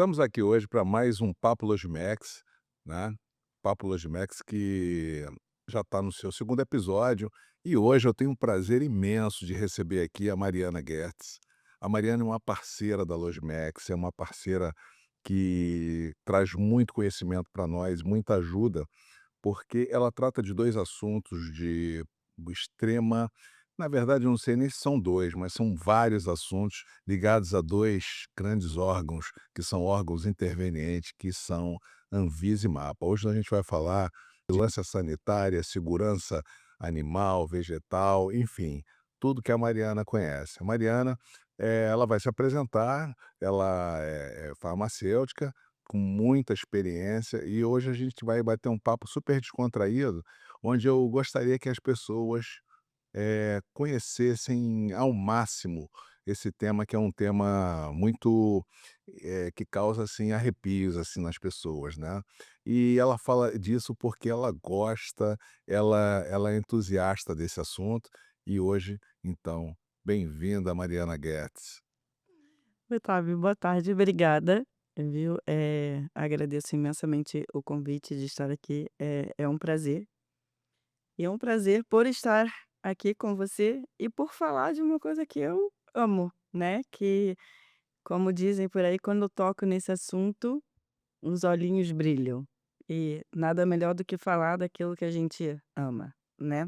Estamos aqui hoje para mais um Papo Logimex, né? Papo Logimex que já está no seu segundo episódio e hoje eu tenho um prazer imenso de receber aqui a Mariana Gertz. A Mariana é uma parceira da Logimex, é uma parceira que traz muito conhecimento para nós, muita ajuda, porque ela trata de 2 assuntos de extrema, na verdade eu não sei nem se são 2, mas são vários assuntos ligados a 2 grandes órgãos, que são órgãos intervenientes, que são Anvisa e MAPA. Hoje a gente vai falar de vigilância sanitária, segurança animal, vegetal, enfim, tudo que a Mariana conhece. A Mariana, ela vai se apresentar, ela é farmacêutica, com muita experiência, e hoje a gente vai bater um papo super descontraído, onde eu gostaria que as pessoas, conhecessem ao máximo esse tema, que é um tema muito, que causa, assim, arrepios, assim, nas pessoas, né. E ela fala disso porque ela gosta, ela é entusiasta desse assunto, e hoje, então, bem-vinda Mariana Goetz. Otávio, boa tarde, obrigada, viu. Agradeço imensamente o convite de estar aqui, é um prazer. E é um prazer por estar aqui com você e por falar de uma coisa que eu amo, né, que, como dizem por aí, quando eu toco nesse assunto, os olhinhos brilham. E nada melhor do que falar daquilo que a gente ama, né.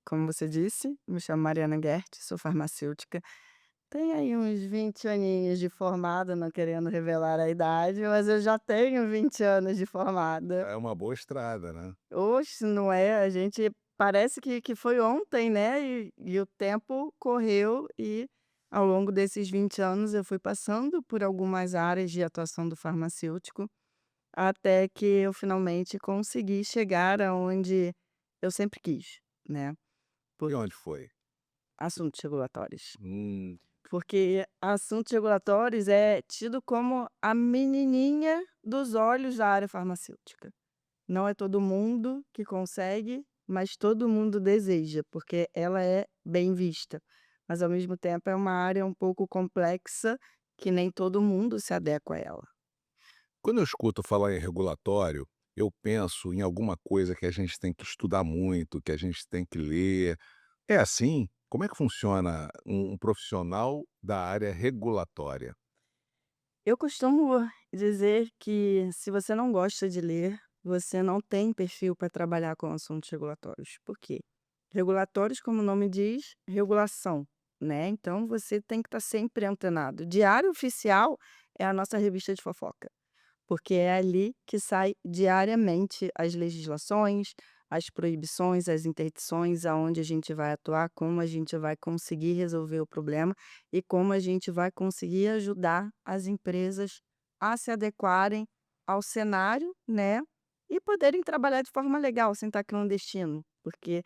Como você disse, me chamo Mariana Gertz, sou farmacêutica. Tem aí uns 20 aninhos de formada, não querendo revelar a idade, mas eu já tenho 20 anos de formada. Já é uma boa estrada, né. Oxe, não é? A gente parece que foi ontem, né, e o tempo correu e ao longo desses 20 anos eu fui passando por algumas áreas de atuação do farmacêutico, até que eu finalmente consegui chegar aonde eu sempre quis, né, E por onde foi? assuntos regulatórios. Hum. Porque assuntos regulatórios é tido como a menininha dos olhos da área farmacêutica. Não é todo mundo que consegue, mas todo mundo deseja, porque ela é bem vista. Mas ao mesmo tempo é uma área um pouco complexa, que nem todo mundo se adequa a ela. Quando eu escuto falar em regulatório, eu penso em alguma coisa que a gente tem que estudar muito, que a gente tem que ler. É assim? Como é que funciona um profissional da área regulatória? Eu costumo dizer que se você não gosta de ler, você não tem perfil para trabalhar com assuntos regulatórios. Por quê? Regulatórios, como o nome diz, regulação, né? Então você tem que estar sempre antenado. Diário Oficial é a nossa revista de fofoca, porque é ali que sai diariamente as legislações, as proibições, as interdições, aonde a gente vai atuar, como a gente vai conseguir resolver o problema e como a gente vai conseguir ajudar as empresas a se adequarem ao cenário, né, e poderem trabalhar de forma legal, sem estar clandestino, porque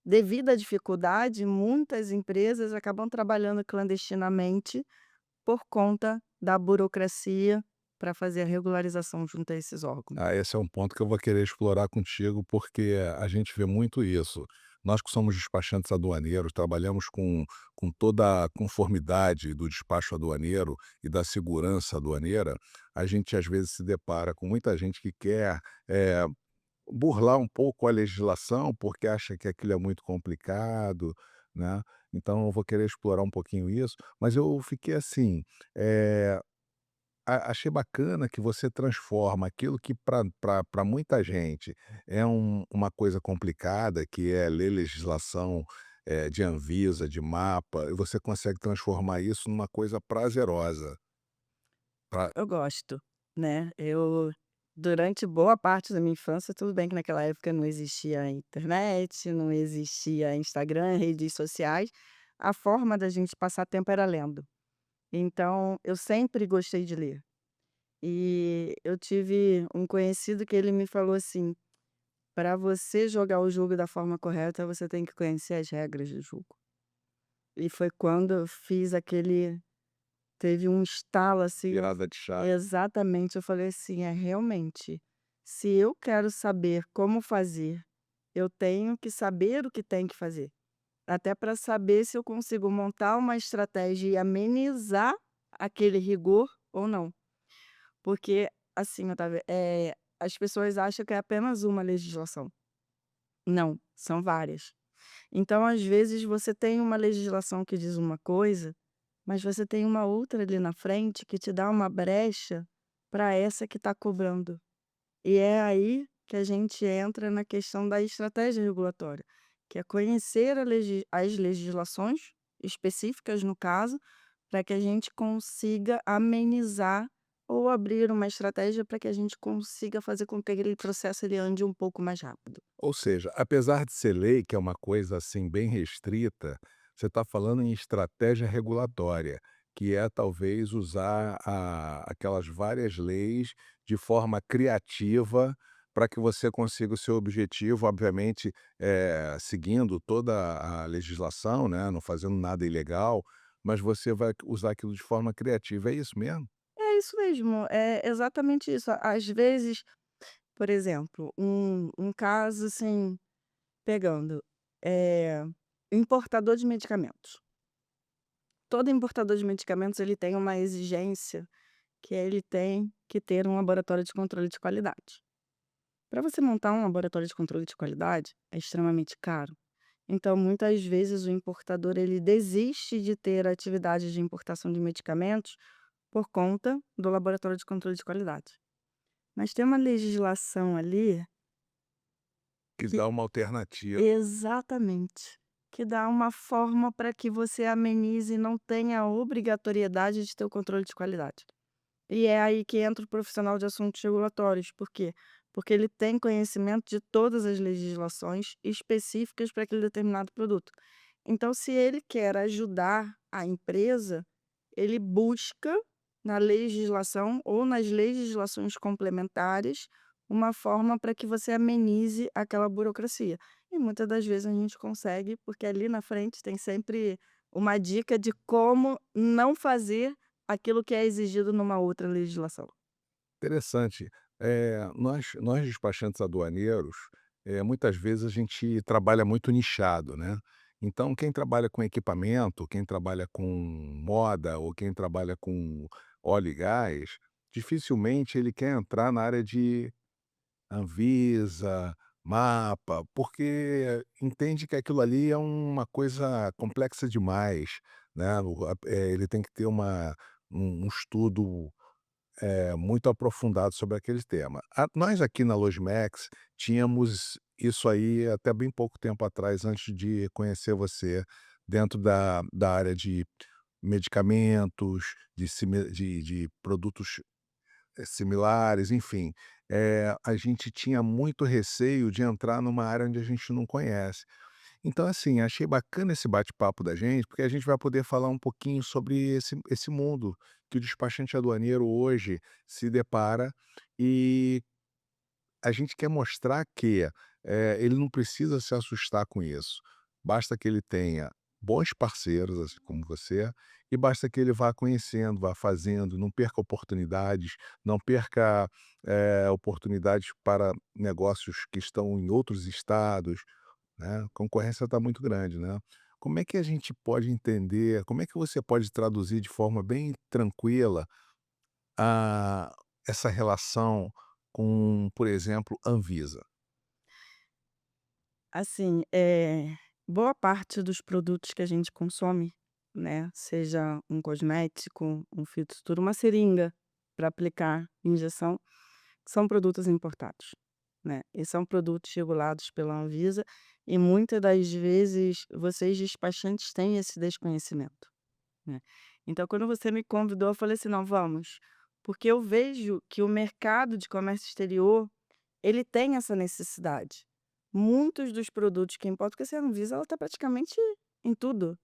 devido à dificuldade, muitas empresas acabam trabalhando clandestinamente por conta da burocracia para fazer a regularização junto a esses órgãos. Ah, esse é um ponto que eu vou querer explorar contigo, porque a gente vê muito isso. Nós que somos despachantes aduaneiros, trabalhamos com toda a conformidade do despacho aduaneiro e da segurança aduaneira, a gente às vezes se depara com muita gente que quer, eh, burlar um pouco a legislação, porque acha que aquilo é muito complicado, né. Então eu vou querer explorar um pouquinho isso, mas eu fiquei assim, eh achei bacana que você transforma aquilo que para muita gente é uma coisa complicada, que é ler legislação, de Anvisa, de MAPA, e você consegue transformar isso numa coisa prazerosa. Pra Eu gosto, né, eu durante boa parte da minha infância, tudo bem que naquela época não existia internet, não existia Instagram, redes sociais, a forma da gente passar tempo era lendo. Então eu sempre gostei de ler. E eu tive um conhecido que ele me falou assim: "Para você jogar o jogo da forma correta, você tem que conhecer as regras do jogo". E foi quando eu fiz aquele teve um estalo, assim, virada de chave. exatamente, eu falei assim: "É, realmente, se eu quero saber como fazer, eu tenho que saber o que tem que fazer, até para saber se eu consigo montar uma estratégia e amenizar aquele rigor ou não". Porque, assim, Otávio, as pessoas acham que é apenas uma legislação. Não, são várias. Então, às vezes, você tem uma legislação que diz uma coisa, mas você tem uma outra ali na frente que te dá uma brecha para essa que está cobrando. E é aí que a gente entra na questão da estratégia regulatória, que é conhecer as legislações específicas, no caso, para que a gente consiga amenizar ou abrir uma estratégia para que a gente consiga fazer com que aquele processo ele ande um pouco mais rápido. Ou seja, apesar de ser lei, que é uma coisa, assim, bem restrita, você está falando em estratégia regulatória, que é talvez usar aquelas várias leis de forma criativa para que você consiga o seu objetivo, obviamente, seguindo toda a legislação, né, não fazendo nada ilegal, mas você vai usar aquilo de forma criativa, é isso mesmo? É isso mesmo, é exatamente isso. Às vezes, por exemplo, um caso assim, pegando, eh, importador de medicamentos. Todo importador de medicamentos ele tem uma exigência que ele tem que ter um laboratório de controle de qualidade. Para você montar um laboratório de controle de qualidade, é extremamente caro. Então, muitas vezes o importador ele desiste de ter a atividade de importação de medicamentos por conta do laboratório de controle de qualidade. Mas tem uma legislação ali Que que dá uma alternativa. exatamente, que dá uma forma para que você amenize e não tenha a obrigatoriedade de ter o controle de qualidade. E é aí que entra o profissional de assuntos regulatórios. Por quê? Porque ele tem conhecimento de todas as legislações específicas para aquele determinado produto. Então, se ele quer ajudar a empresa, ele busca na legislação ou nas legislações complementares uma forma para que você amenize aquela burocracia. E muitas das vezes a gente consegue, porque ali na frente tem sempre uma dica de como não fazer aquilo que é exigido numa outra legislação. Interessante. Nós despachantes aduaneiros, muitas vezes a gente trabalha muito nichado, né. Então quem trabalha com equipamento, quem trabalha com moda ou quem trabalha com óleo e gás, dificilmente ele quer entrar na área de Anvisa, MAPA, porque entende que aquilo ali é uma coisa complexa demais, né. Ele tem que ter um estudo muito aprofundado sobre aquele tema. Nós aqui na Logimex tínhamos isso aí até bem pouco tempo atrás, antes de conhecer você, dentro da área de medicamentos, de produtos, similares, enfim. A gente tinha muito receio de entrar numa área onde a gente não conhece. Então, assim, achei bacana esse bate-papo da gente, porque a gente vai poder falar um pouquinho sobre esse mundo que o despachante aduaneiro hoje se depara, e a gente quer mostrar que, ele não precisa se assustar com isso. Basta que ele tenha bons parceiros, assim como você, e basta que ele vá conhecendo, vá fazendo, não perca oportunidades, não perca, oportunidades para negócios que estão em outros estados, né, a concorrência está muito grande, né. Como é que a gente pode entender, como é que você pode traduzir de forma bem tranquila, a essa relação com, por exemplo, Anvisa? Assim, boa parte dos produtos que a gente consome, né, seja um cosmético, um filtro sutura, uma seringa para aplicar injeção, são produtos importados, né, e são produtos regulados pela Anvisa e muitas das vezes vocês despachantes têm esse desconhecimento, né. Então quando você me convidou eu falei assim: "Não, vamos", porque eu vejo que o mercado de comércio exterior ele tem essa necessidade. Muitos dos produtos que importam porque assim, a Anvisa ela está praticamente em tudo.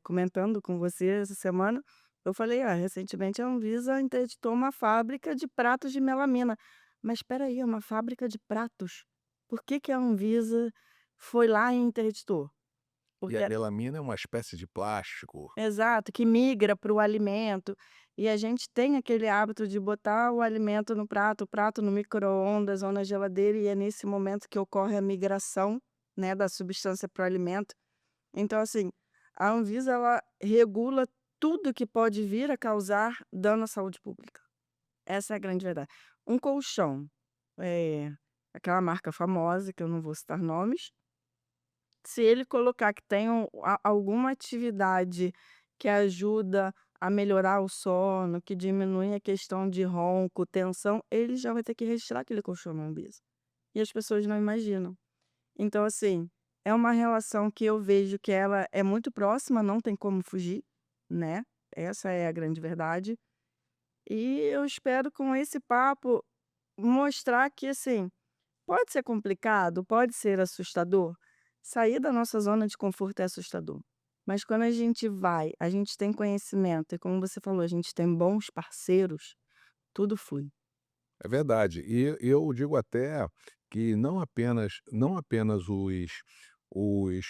Comentando com você essa semana, eu falei: "Ah, recentemente a Anvisa interditou uma fábrica de pratos de melamina". Mas espera aí, é uma fábrica de pratos. Por que que a Anvisa foi lá e interditou? E a Porque melamina é uma espécie de plástico. exato, que migra para o alimento, e a gente tem aquele hábito de botar o alimento no prato, o prato no micro-ondas ou na geladeira, e é nesse momento que ocorre a migração, né, da substância para o alimento. Então, assim, a Anvisa ela regula tudo que pode vir a causar dano à saúde pública. essa é a grande verdade. Um colchão, eh, aquela marca famosa, que eu não vou citar nomes, se ele colocar que tem alguma atividade que ajuda a melhorar o sono, que diminui a questão de ronco, tensão, ele já vai ter que registrar aquele colchão na Anvisa. E as pessoas não imaginam. Então, assim, é uma relação que eu vejo que ela é muito próxima, não tem como fugir, né, essa é a grande verdade. E eu espero com esse papo mostrar que, assim, pode ser complicado, pode ser assustador. Sair da nossa zona de conforto é assustador. Mas quando a gente vai, a gente tem conhecimento e como você falou, a gente tem bons parceiros, tudo flui. É verdade. E eu digo até que não apenas os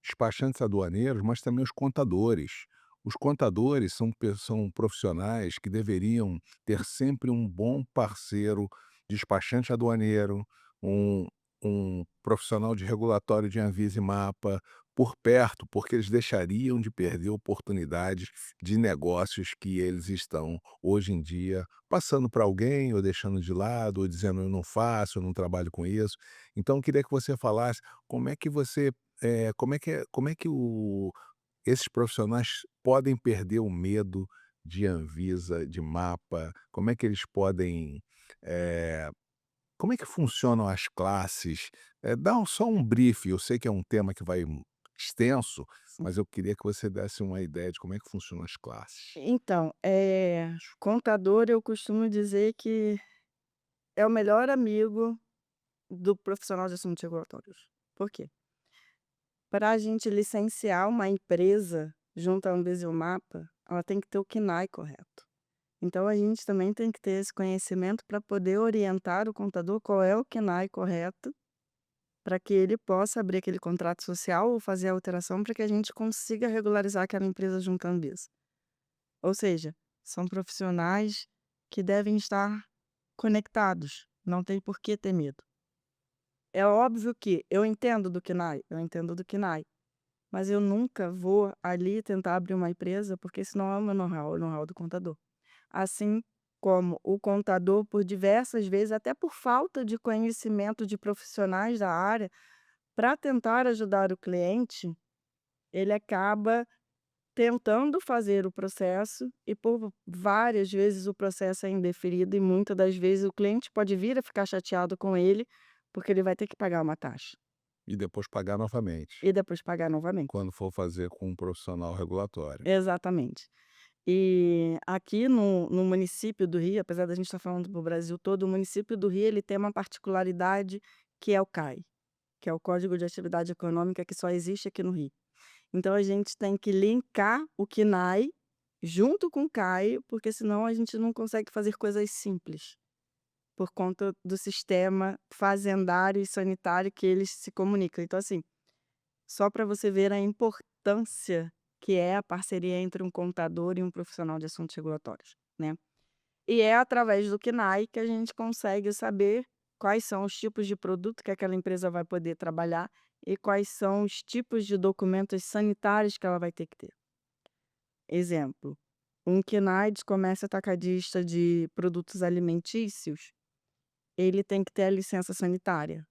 despachantes aduaneiros, mas também os contadores. Os contadores são profissionais que deveriam ter sempre um bom parceiro despachante aduaneiro, um profissional de regulatório de Anvisa e Mapa por perto, porque eles deixariam de perder oportunidades de negócios que eles estão, hoje em dia, passando para alguém ou deixando de lado, ou dizendo: "Eu não faço, eu não trabalho com isso". Então eu queria que você falasse como é que você esses profissionais podem perder o medo de Anvisa, de Mapa? Como é que eles podem, eh, como é que funcionam as classes? Dá só um brief, eu sei que é um tema que vai extenso, mas eu queria que você desse uma ideia de como é que funcionam as classes. Então, contador eu costumo dizer que é o melhor amigo do profissional de assuntos regulatórios. Por quê? Para a gente licenciar uma empresa junto à Anvisa e ao Mapa, ela tem que ter o CNAE correto. Então a gente também tem que ter esse conhecimento para poder orientar o contador qual é o CNAE correto, para que ele possa abrir aquele contrato social ou fazer a alteração para que a gente consiga regularizar aquela empresa junto à Anvisa. Ou seja, são profissionais que devem estar conectados, não tem por que ter medo. É óbvio que eu entendo do KNAI, mas eu nunca vou ali tentar abrir uma empresa, porque esse não é o meu know-how, é o know-how do contador. Assim como o contador, por diversas vezes, até por falta de conhecimento de profissionais da área, para tentar ajudar o cliente, ele acaba tentando fazer o processo e por várias vezes o processo é indeferido e muitas das vezes o cliente pode vir a ficar chateado com ele, porque ele vai ter que pagar uma taxa E depois pagar novamente, e depois pagar novamente. quando for fazer com um profissional regulatório. Exatamente. E aqui no município do Rio, apesar da gente estar falando para o Brasil todo, o município do Rio ele tem uma particularidade que é o CAE, que é o Código de Atividade Econômica que só existe aqui no Rio. Então a gente tem que linkar o KNAI junto com o CAE, porque senão a gente não consegue fazer coisas simples, por conta do sistema fazendário e sanitário que eles se comunicam. Então assim, só para você ver a importância que é a parceria entre um contador e um profissional de assuntos regulatórios, né. E é através do KNAI que a gente consegue saber quais são os tipos de produto que aquela empresa vai poder trabalhar e quais são os tipos de documentos sanitários que ela vai ter que ter. Exemplo, um KNAI de comércio atacadista de produtos alimentícios, ele tem que ter a licença sanitária.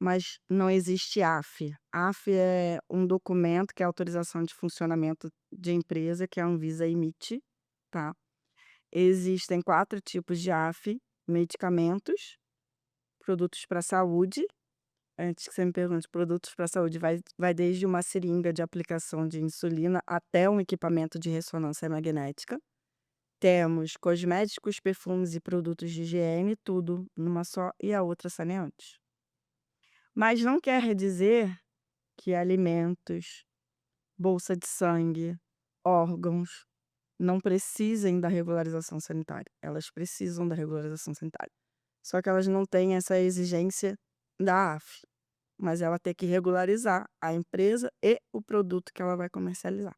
Mas não existe AF. AF é um documento que é autorização de funcionamento de empresa que a Anvisa emite, tá. Existem 4 tipos de AF: medicamentos, produtos para saúde, antes que você me pergunte, produtos para saúde vai desde uma seringa de aplicação de insulina até um equipamento de ressonância magnética. Temos cosméticos, perfumes e produtos de higiene, tudo numa só, e a outra saneantes. Mas não quer dizer que alimentos, bolsa de sangue, órgãos, não precisem da regularização sanitária. Elas precisam da regularização sanitária. Só que elas não têm essa exigência da AF, mas ela tem que regularizar a empresa e o produto que ela vai comercializar.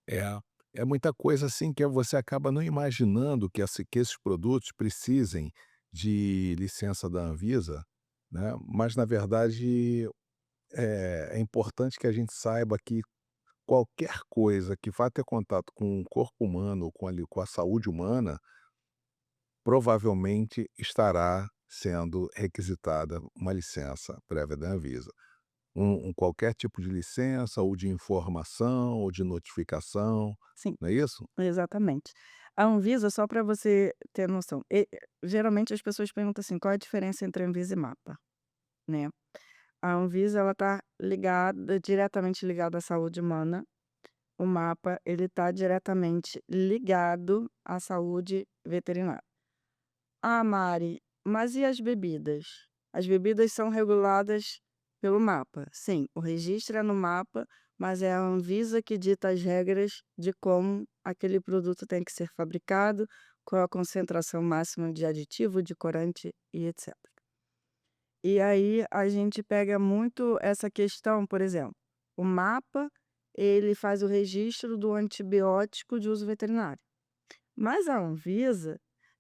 É, é muita coisa assim que você acaba não imaginando que esses produtos precisem de licença da Anvisa, né, mas na verdade, é importante que a gente saiba que qualquer coisa que vá ter contato com o corpo humano ou com a saúde humana, provavelmente estará sendo requisitada uma licença prévia da Anvisa. Qualquer tipo de licença ou de informação ou de notificação, Sim, não é isso? exatamente. A Anvisa, só para você ter noção, geralmente as pessoas perguntam assim: "Qual é a diferença entre Anvisa e MAPA?", né. A Anvisa ela tá ligada diretamente ligada à saúde humana, o MAPA ele está diretamente ligado à saúde veterinária. "Ah, Mari, mas e as bebidas?". As bebidas são reguladas pelo MAPA. Sim, o registro é no MAPA, mas é a Anvisa que dita as regras de como aquele produto tem que ser fabricado, qual a concentração máxima de aditivo, de corante e etcétera. E aí a gente pega muito essa questão, por exemplo, o MAPA, ele faz o registro do antibiótico de uso veterinário, mas a Anvisa,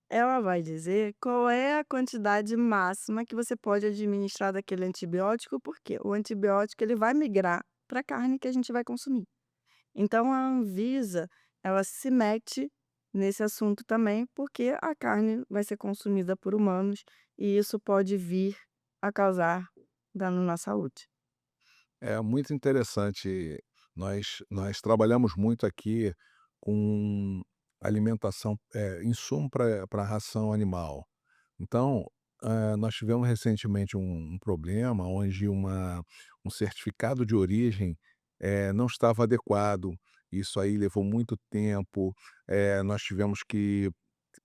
ela vai dizer qual é a quantidade máxima que você pode administrar daquele antibiótico, porque o antibiótico ele vai migrar para a carne que a gente vai consumir. Então a Anvisa, ela se mete nesse assunto também, porque a carne vai ser consumida por humanos e isso pode vir a causar dano na saúde. É muito interessante. Nós trabalhamos muito aqui com alimentação, insumo para ração animal. Então, nós tivemos recentemente um problema onde um certificado de origem, não estava adequado. Isso aí levou muito tempo. Nós tivemos que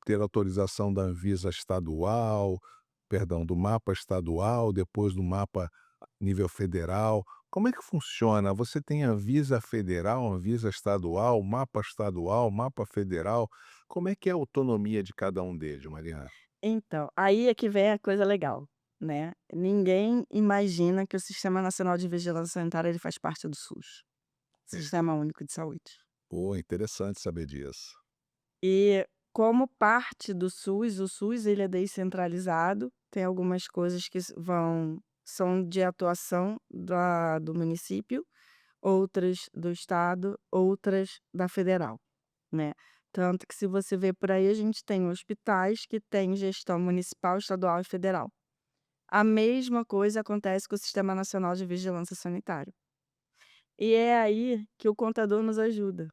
ter autorização da Anvisa estadual, perdão, do mapa estadual, depois do mapa nível federal. Como é que funciona? Você tem Anvisa federal, Anvisa estadual, mapa federal. Como é que é a autonomia de cada um deles, Mariana? Então, aí é que vem a coisa legal, né. Ninguém imagina que o Sistema Nacional de Vigilância Sanitária ele faz parte do SUS, Sistema Único de Saúde. Pô, interessante saber disso. E como parte do SUS, o SUS ele é descentralizado, tem algumas coisas que são de atuação do município, outras do estado, outras da federal, né. Tanto que se você vê por aí, a gente tem hospitais que têm gestão municipal, estadual e federal. A mesma coisa acontece com o Sistema Nacional de Vigilância Sanitária. E é aí que o contador nos ajuda.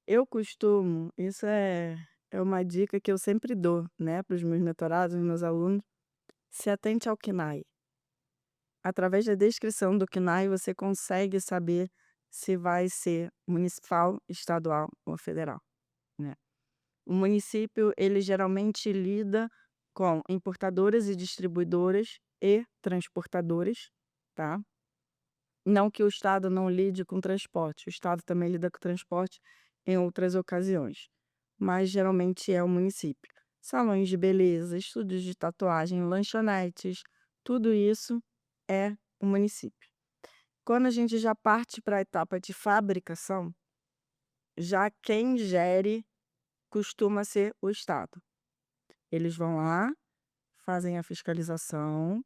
Eu costumo isso é uma dica que eu sempre dou, né, para os meus mentorados, meus alunos, se atente ao KNAI. Através da descrição do KNAI, você consegue saber se vai ser municipal, estadual ou federal, né. O município, ele geralmente lida com importadoras e distribuidoras e transportadoras, tá. Não que o estado não lide com transporte, o estado também lida com transporte em outras ocasiões, mas geralmente é o município. Salões de beleza, estúdios de tatuagem, lanchonetes, tudo isso é o município. Quando a gente já parte para a etapa de fabricação, já quem gere costuma ser o estado. Eles vão lá, fazem a fiscalização,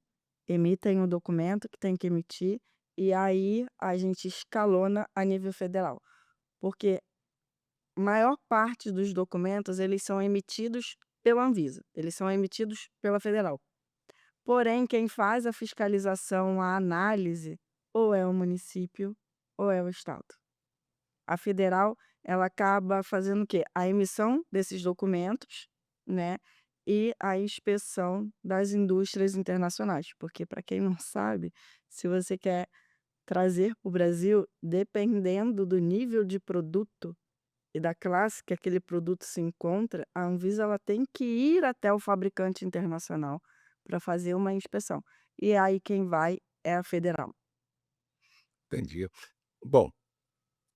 emitem o documento que tem que emitir, e aí a gente escalona a nível federal. Porque maior parte dos documentos, eles são emitidos pela Anvisa, eles são emitidos pela federal. Porém, quem faz a fiscalização, a análise, ou é o município ou é o estado. A federal, ela acaba fazendo o quê? A emissão desses documentos, né, e a inspeção das indústrias internacionais, porque para quem não sabe, se você quer trazer para o Brasil, dependendo do nível de produto e da classe que aquele produto se encontra, a Anvisa ela tem que ir até o fabricante internacional para fazer uma inspeção. E aí quem vai é a federal. Entendi. Bom,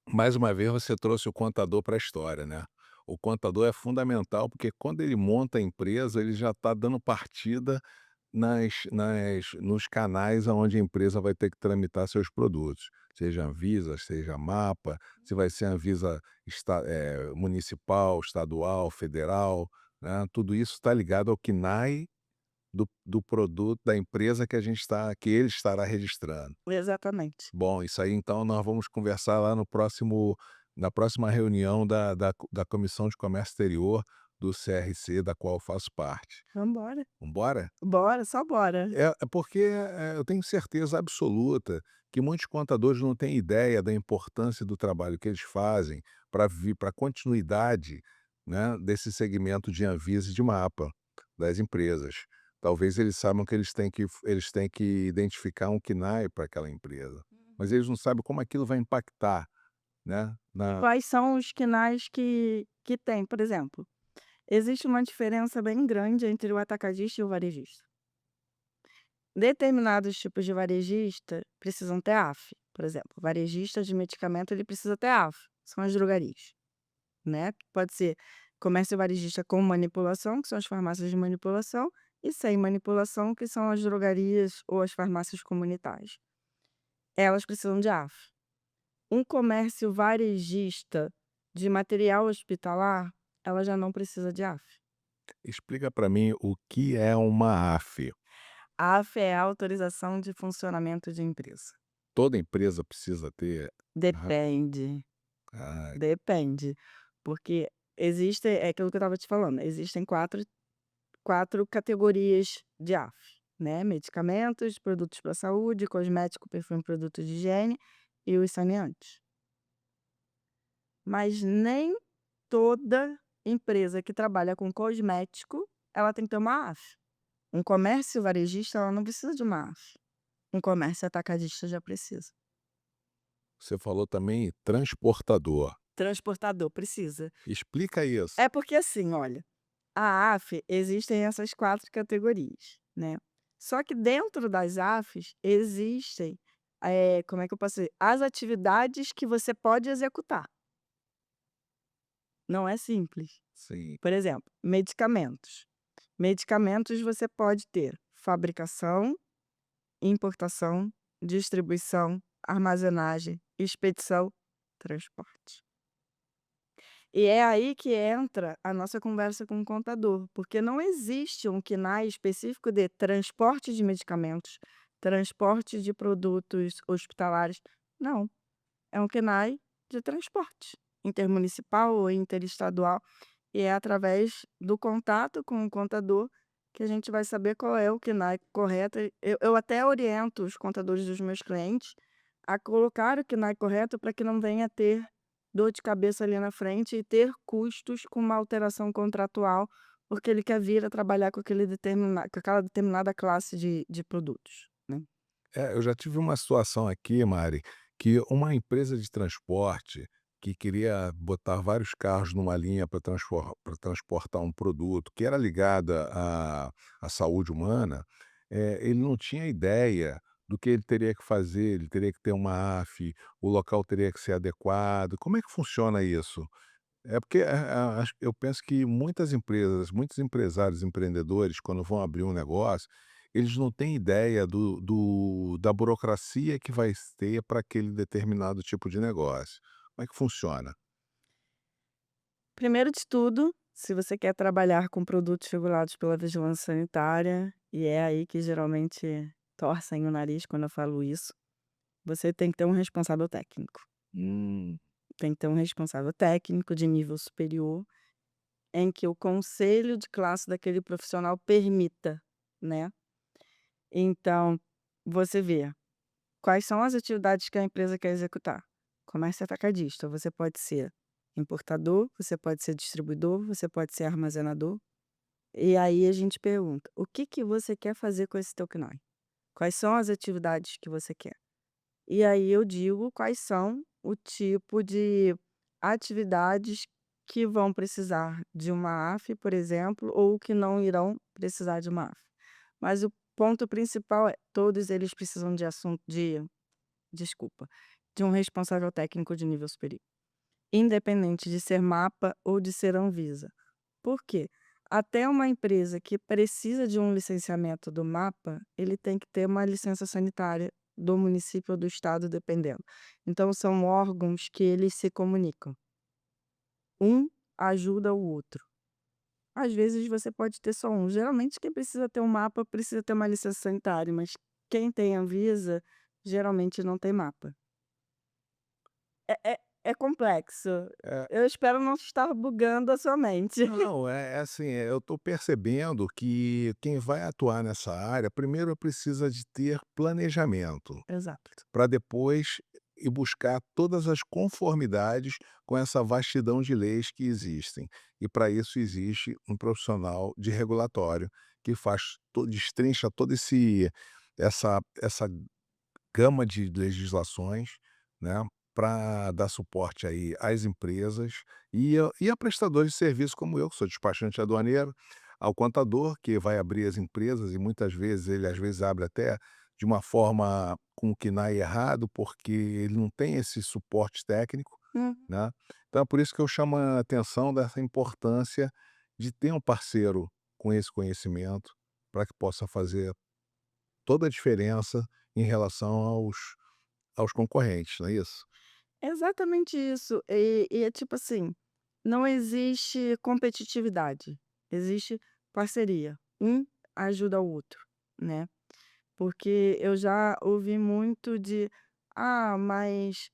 mais uma vez você trouxe o contador para a história, né. O contador é fundamental, porque quando ele monta a empresa, ele já está dando partida nos canais aonde a empresa vai ter que tramitar seus produtos, seja Anvisa, seja Mapa, se vai ser Anvisa municipal, estadual, federal, né, tudo isso está ligado ao KNAI do produto da empresa que ele estará registrando. Exatamente. Bom, isso aí então nós vamos conversar lá no próximo na próxima reunião da Comissão de Comércio Exterior, do CRC, da qual eu faço parte. Vambora. Vambora? Bora, só bora. É porque, eu tenho certeza absoluta que muitos contadores não têm ideia da importância do trabalho que eles fazem para a continuidade, né, desse segmento de Anvisa e de mapa das empresas. Talvez eles saibam que eles têm que identificar um KNAI para aquela empresa, mas eles não sabem como aquilo vai impactar, né, na Quais são os quinais que tem? Por exemplo, existe uma diferença bem grande entre o atacadista e o varejista. Determinados tipos de varejista precisam ter AF. Por exemplo, varejista de medicamento, ele precisa ter AF, são as drogarias, né. Pode ser comércio varejista com manipulação, que são as farmácias de manipulação, e sem manipulação, que são as drogarias ou as farmácias comunitárias. Elas precisam de AF. Um comércio varejista de material hospitalar, ela já não precisa de AF. explica para mim o que é uma AF. A AF é a autorização de funcionamento de empresa. Toda empresa precisa ter? Ah, Depende, ah, depende, porque é aquilo que eu estava te falando, existem quatro categorias de AF, né, medicamentos, produtos para saúde, cosmético, perfume, produto de higiene e os saneantes. Mas nem toda empresa que trabalha com cosmético, ela tem que ter uma AF. Um comércio varejista, ela não precisa de uma AF. Um comércio atacadista já precisa. você falou também transportador. Transportador precisa. Explica isso. É porque assim, olha, a AF existem essas 4 categorias, né. Só que dentro das AFs existem, como é que eu posso dizer? As atividades que você pode executar. Não é simples. Sim. Por exemplo, medicamentos. Medicamentos você pode ter fabricação, importação, distribuição, armazenagem, expedição, transporte. E é aí que entra a nossa conversa com o contador, porque não existe um KNAI específico de transporte de medicamentos, transporte de produtos hospitalares. Não, é um KNAI de transporte intermunicipal ou interestadual. E é através do contato com o contador que a gente vai saber qual é o KNAI correto. Eu até oriento os contadores dos meus clientes a colocar o KNAI correto para que não venha a ter dor de cabeça ali na frente e ter custos com uma alteração contratual, porque ele quer vir a trabalhar com aquela determinada classe de produtos, né. Eu já tive uma situação aqui, Mari, que uma empresa de transporte que queria botar vários carros numa linha para transportar um produto que era ligada à saúde humana, ele não tinha ideia do que ele teria que fazer, ele teria que ter uma AF, o local teria que ser adequado. Como é que funciona isso? É porque, acho eu penso que muitas empresas, muitos empresários, empreendedores, quando vão abrir um negócio, eles não têm ideia da burocracia que vai ter para aquele determinado tipo de negócio. Como é que funciona? Primeiro de tudo, se você quer trabalhar com produtos regulados pela vigilância sanitária, e é aí que geralmente torcem o nariz quando eu falo isso, você tem que ter um responsável técnico. Hum, Tem que ter um responsável técnico de nível superior, em que o conselho de classe daquele profissional permita, né. Então, você vê quais são as atividades que a empresa quer executar. Comércio atacadista, você pode ser importador, você pode ser distribuidor, você pode ser armazenador. E aí a gente pergunta: "O que que você quer fazer com esse teu CNAE? Quais são as atividades que você quer?". E aí eu digo quais são o tipo de atividades que vão precisar de uma AF, por exemplo, ou que não irão precisar de uma AF. Mas o ponto principal é, todos eles precisam de assunto de desculpa, de um responsável técnico de nível superior, independente de ser MAPA ou de ser Anvisa. Por quê? Até uma empresa que precisa de um licenciamento do MAPA, ele tem que ter uma licença sanitária do município ou do estado, dependendo. Então são órgãos que eles se comunicam. Um ajuda o outro. Às vezes você pode ter só um. Geralmente quem precisa ter um mapa precisa ter uma licença sanitária, mas quem tem Anvisa geralmente não tem mapa. É complexo. É, Eu espero não estar bugando a sua mente. não, é assim, eu estou percebendo que quem vai atuar nessa área, primeiro precisa de ter planejamento, Exato. para depois ir buscar todas as conformidades com essa vastidão de leis que existem. E para isso existe um profissional de regulatório que destrincha todo essa gama de legislações, né, para dar suporte aí às empresas e a prestadores de serviço como eu, que sou despachante aduaneiro, ao contador que vai abrir as empresas e muitas vezes ele às vezes abre até de uma forma com o KNAI errado, porque ele não tem esse suporte técnico, Uhum. né. Então é por isso que eu chamo a atenção dessa importância de ter um parceiro com esse conhecimento, para que possa fazer toda a diferença em relação aos concorrentes, não é isso? Exatamente isso. E é tipo assim, não existe competitividade, existe parceria. Um ajuda o outro, né. Porque eu já ouvi muito de: "Ah, mas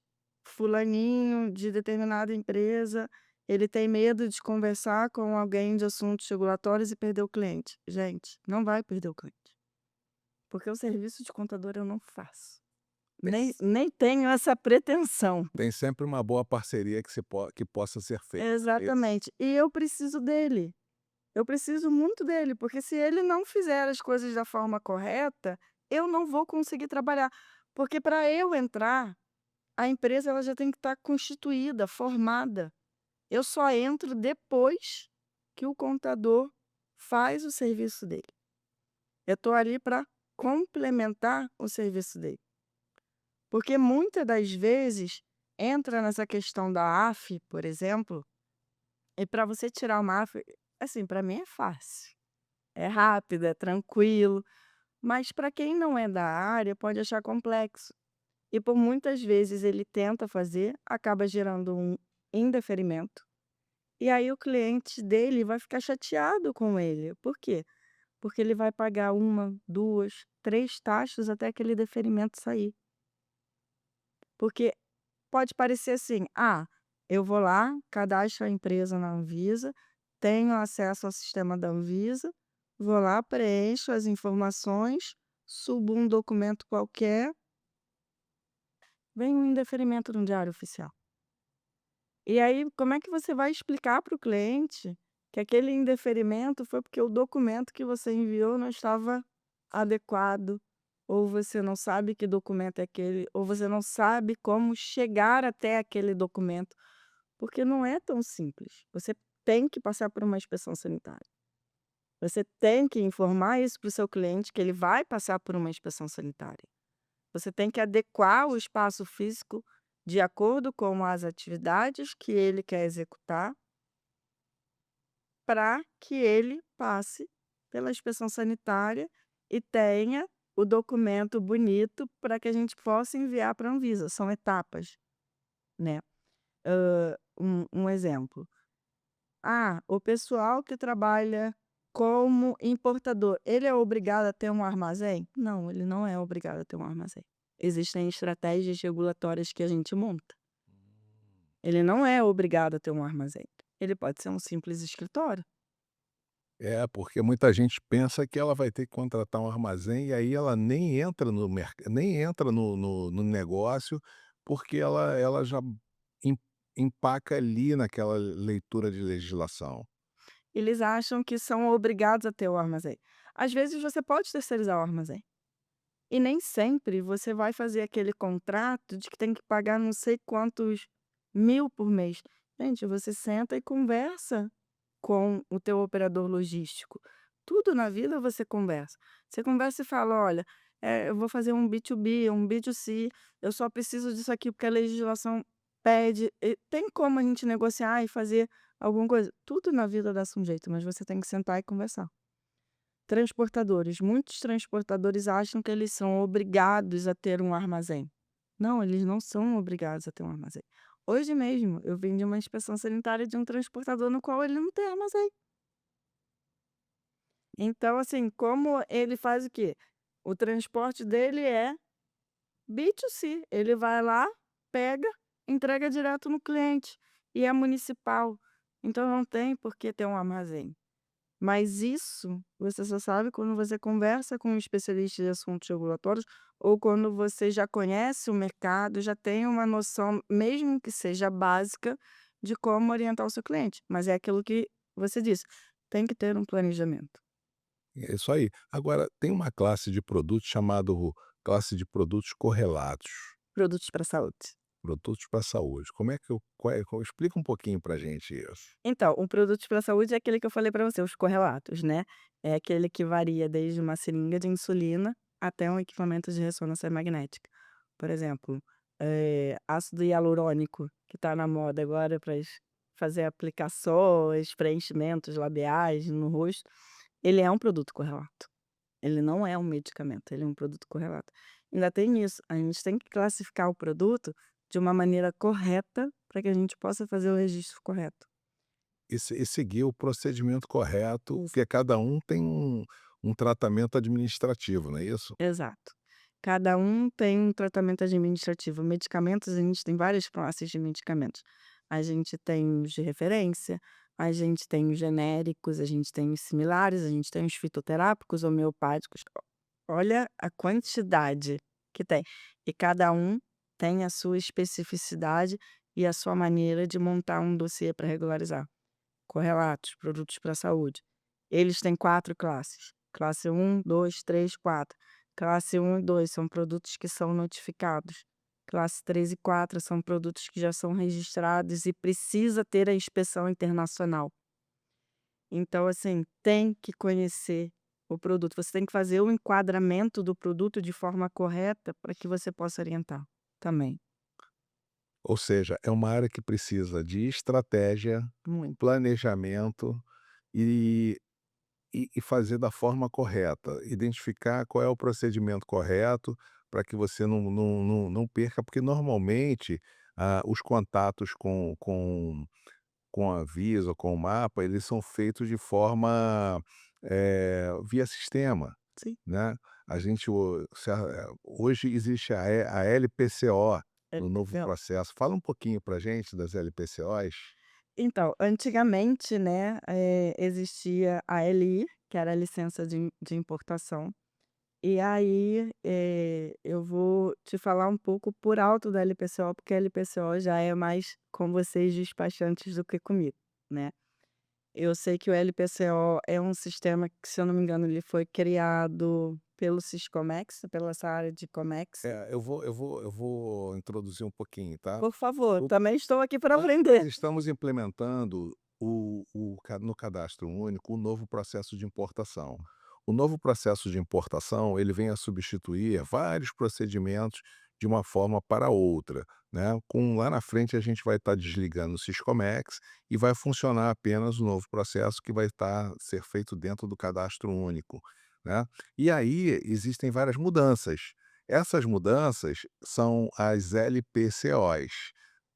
fulaninho de determinada empresa, ele tem medo de conversar com alguém de assuntos regulatórios e perder o cliente". Gente, não vai perder o cliente, porque o serviço de contador eu não faço. Tem Nem tenho essa pretensão. tem sempre uma boa parceria que possa ser feita, não é isso? Exatamente. E eu preciso dele. Eu preciso muito dele, porque se ele não fizer as coisas da forma correta, eu não vou conseguir trabalhar. Porque para eu entrar, a empresa ela já tem que estar constituída, formada. Eu só entro depois que o contador faz o serviço dele. Eu estou ali para complementar o serviço dele. Porque muitas das vezes entra nessa questão da AF, por exemplo, e para você tirar uma AF, assim, para mim é fácil. É rápido, é tranquilo, mas para quem não é da área pode achar complexo. E por muitas vezes ele tenta fazer, acaba gerando um indeferimento, e aí o cliente dele vai ficar chateado com ele. Por quê? Porque ele vai pagar uma, 2, 3 taxas até aquele deferimento sair. Porque pode parecer assim: "Ah, eu vou lá, cadastro a empresa na Anvisa, tenho acesso ao sistema da Anvisa, vou lá, preencho as informações, subo um documento qualquer, vem um indeferimento no Diário Oficial". E aí, como é que você vai explicar para o cliente que aquele indeferimento foi porque o documento que você enviou não estava adequado, ou você não sabe que documento é aquele, ou você não sabe como chegar até aquele documento, porque não é tão simples. Você tem que passar por uma inspeção sanitária. Você tem que informar isso para o seu cliente que ele vai passar por uma inspeção sanitária. Você tem que adequar o espaço físico de acordo com as atividades que ele quer executar, para que ele passe pela inspeção sanitária e tenha o documento bonito para que a gente possa enviar para a Anvisa. São etapas, né. Um exemplo: ah, o pessoal que trabalha como importador, ele é obrigado a ter um armazém? Não, ele não é obrigado a ter um armazém. Existem estratégias regulatórias que a gente monta. Ele não é obrigado a ter um armazém. Ele pode ser um simples escritório. É, porque muita gente pensa que ela vai ter que contratar um armazém e aí ela nem entra no negócio, porque ela já em empaca ali naquela leitura de legislação. Eles acham que são obrigados a ter o armazém. Às vezes você pode terceirizar o armazém. E nem sempre você vai fazer aquele contrato de que tem que pagar não sei quantos mil por mês. Gente, você senta e conversa com o teu operador logístico. Tudo na vida você conversa. Você conversa e fala: "Olha, eu vou fazer um B2B, um B2C, eu só preciso disso aqui porque a legislação pede". E tem como a gente negociar e fazer alguma coisa? Tudo na vida dá-se um jeito, mas você tem que sentar e conversar. Transportadores, muitos transportadores acham que eles são obrigados a ter um armazém. Não, eles não são obrigados a ter um armazém. Hoje mesmo eu vim de uma inspeção sanitária de um transportador no qual ele não tem armazém. Então, assim, como ele faz o quê? O transporte dele é B2C, ele vai lá, pega entrega direto no cliente e é municipal, então não tem por que ter um armazém. Mas isso você só sabe quando você conversa com um especialista de assuntos regulatórios ou quando você já conhece o mercado, já tem uma noção, mesmo que seja básica, de como orientar o seu cliente. Mas é aquilo que você disse, tem que ter um planejamento. É isso aí. Agora, tem uma classe de produtos chamado classe de produtos correlatos, Produtos para a saúde. produtos para a saúde. Como é que eu qual é qual explica um pouquinho para gente isso. Então, o produtos para a saúde é aquele que eu falei para você, os correlatos, né. É aquele que varia desde uma seringa de insulina até um equipamento de ressonância magnética. Por exemplo, ácido hialurônico, que está na moda agora para fazer aplicações, preenchimentos labiais no rosto, ele é um produto correlato. Ele não é um medicamento, ele é um produto correlato. Ainda tem isso, a gente tem que classificar o produto de uma maneira correta para que a gente possa fazer o registro correto. E seguir o procedimimento correto, Isso. porque cada um tem um tratamento administrativo, não é isso? Exato. Cada um tem um tratamento administrativo. Medicamentos, a gente tem várias classes de medicamentos. A gente tem os de referência, a gente tem os genéricos, a gente tem os similares, a gente tem os fitoterápicos, homeopáticos. Olha a quantidade que tem. E cada um tem a sua especificidade e a sua maneira de montar um dossiê para regularizar. Correlatos, produtos para a saúde. Eles têm 4 classes. Classe um, 2, 3, 4. Classe um e 2 são produtos que são notificados. Classe 3 e 4 são produtos que já são registrados e precisa ter a inspeção internacional. Então, assim, tem que conhecer o produto. Você tem que fazer o enquadramento do produto de forma correta para que você possa orientar também. Ou seja, é uma área que precisa de estratégia, Muito. planejamento e e fazer da forma correta, identificar qual é o procedimento correto para que você não perca, porque normalmente, os contatos com a Visa, com o mapa, eles são feitos de forma, via sistema, Sim. né. A gente hoje existe a LPCO no novo LPCO. processo. Fala um pouquinho para gente das LPCOs. Então, antigamente, né, existia a LI, que era a licença de importação, e aí, eu vou te falar um pouco por alto da LPCO, porque a LPCO já é mais com vocês despachantes do que comigo, né. Eu sei que o LPCO é um sistema que, se eu não me engano, ele foi criado pelo Siscomex, pela essa área de Comex. Eu vou introduzir um pouquinho, tá. Por favor, O também estou aqui para Nós aprender. estamos implementando no cadastro único, o novo processo de importação. O novo processo de importação, ele vem a substituir vários procedimentos de uma forma para outra, né. Lá na frente a gente vai estar desligando o Siscomex e vai funcionar apenas o novo processo que vai ser feito dentro do cadastro único, né. E aí existem várias mudanças. Essas mudanças são as LPCOs,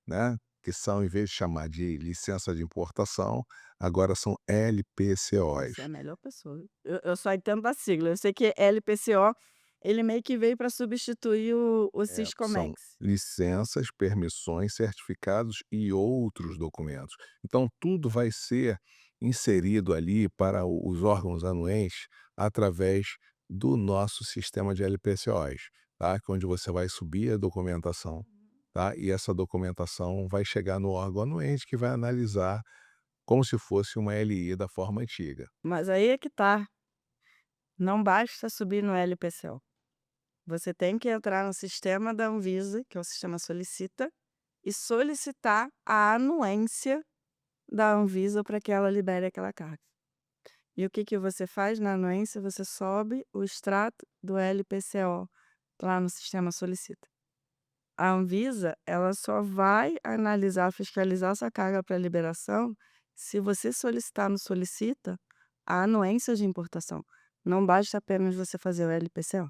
né, que são, em vez de chamar de licença de importação, agora são LPCOs. Você é a melhor pessoa. Eu só entendo da sigla. Eu sei que LPCO, ele meio que veio para substituir o São Siscomex. licenças, permissões, certificados e outros documentos. Então tudo vai ser inserido ali para os órgãos anuentes através do nosso sistema de LPCOs, tá, que é onde você vai subir a documentação, tá, e essa documentação vai chegar no órgão anuente que vai analisar como se fosse uma LI da forma antiga. Mas aí é que tá, não basta subir no LPCO. Você tem que entrar no sistema da Anvisa, que é o sistema Solicita, e solicitar a anuência da Anvisa para que ela libere aquela carga. E o que que você faz na anuência? Você sobe o extrato do LPCO lá no sistema Solicita. A Anvisa, ela só vai analisar, fiscalizar essa carga para liberação se você solicitar no Solicita a anuência de importação. Não basta apenas você fazer o LPCO.